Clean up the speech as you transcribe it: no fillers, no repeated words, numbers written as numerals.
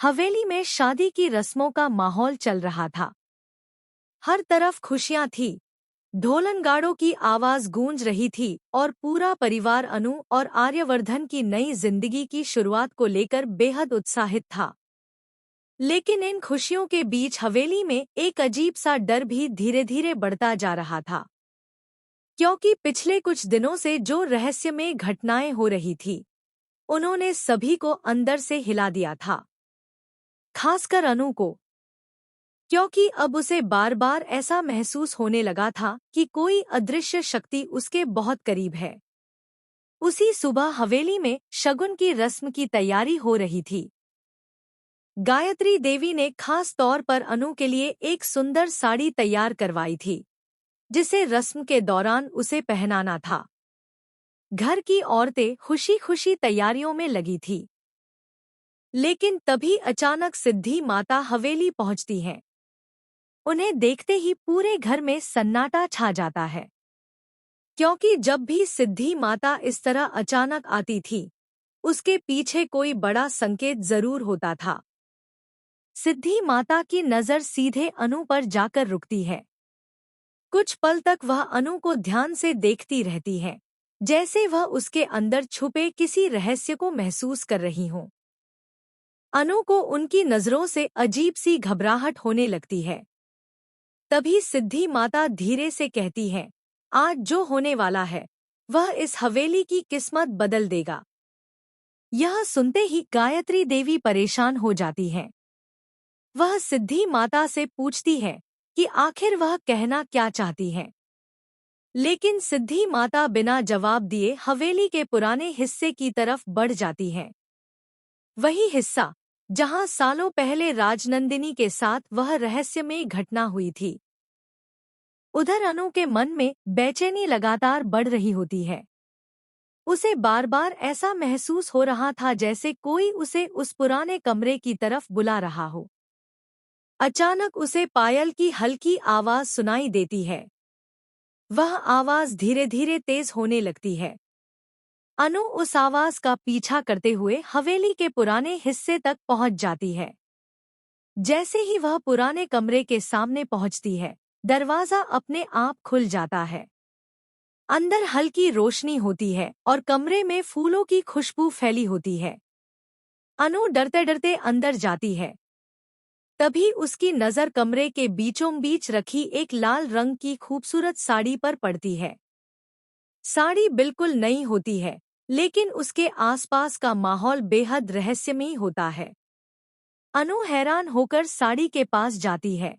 हवेली में शादी की रस्मों का माहौल चल रहा था। हर तरफ खुशियां थी, ढोलनगाड़ों की आवाज गूंज रही थी और पूरा परिवार अनु और आर्यवर्धन की नई जिंदगी की शुरुआत को लेकर बेहद उत्साहित था। लेकिन इन खुशियों के बीच हवेली में एक अजीब सा डर भी धीरे धीरे बढ़ता जा रहा था, क्योंकि पिछले कुछ दिनों से जो रहस्यमय घटनाएं हो रही थी, उन्होंने सभी को अंदर से हिला दिया था, खासकर अनु को, क्योंकि अब उसे बार बार ऐसा महसूस होने लगा था कि कोई अदृश्य शक्ति उसके बहुत करीब है। उसी सुबह हवेली में शगुन की रस्म की तैयारी हो रही थी। गायत्री देवी ने खास तौर पर अनु के लिए एक सुंदर साड़ी तैयार करवाई थी, जिसे रस्म के दौरान उसे पहनाना था। घर की औरतें खुशी खुशी तैयारियों में लगी थी। लेकिन तभी अचानक सिद्धि माता हवेली पहुंचती हैं। उन्हें देखते ही पूरे घर में सन्नाटा छा जाता है, क्योंकि जब भी सिद्धि माता इस तरह अचानक आती थी, उसके पीछे कोई बड़ा संकेत जरूर होता था। सिद्धि माता की नजर सीधे अनु पर जाकर रुकती है। कुछ पल तक वह अनु को ध्यान से देखती रहती है, जैसे वह उसके अंदर छुपे किसी रहस्य को महसूस कर रही हो। अनु को उनकी नजरों से अजीब सी घबराहट होने लगती है। तभी सिद्धि माता धीरे से कहती है, आज जो होने वाला है वह इस हवेली की किस्मत बदल देगा। यह सुनते ही गायत्री देवी परेशान हो जाती है। वह सिद्धि माता से पूछती है कि आखिर वह कहना क्या चाहती है। लेकिन सिद्धि माता बिना जवाब दिए हवेली के पुराने हिस्से की तरफ बढ़ जाती है। वही हिस्सा जहां सालों पहले राजनंदिनी के साथ वह रहस्यमय घटना हुई थी। उधर अनु के मन में बेचैनी लगातार बढ़ रही होती है। उसे बार बार ऐसा महसूस हो रहा था जैसे कोई उसे उस पुराने कमरे की तरफ बुला रहा हो। अचानक उसे पायल की हल्की आवाज सुनाई देती है। वह आवाज धीरे धीरे तेज होने लगती है। अनु उस आवाज का पीछा करते हुए हवेली के पुराने हिस्से तक पहुंच जाती है। जैसे ही वह पुराने कमरे के सामने पहुंचती है, दरवाजा अपने आप खुल जाता है। अंदर हल्की रोशनी होती है और कमरे में फूलों की खुशबू फैली होती है। अनु डरते डरते अंदर जाती है। तभी उसकी नजर कमरे के बीचों बीच रखी एक लाल रंग की खूबसूरत साड़ी पर पड़ती है। साड़ी बिल्कुल नई होती है, लेकिन उसके आसपास का माहौल बेहद रहस्यमयी होता है। अनु हैरान होकर साड़ी के पास जाती है।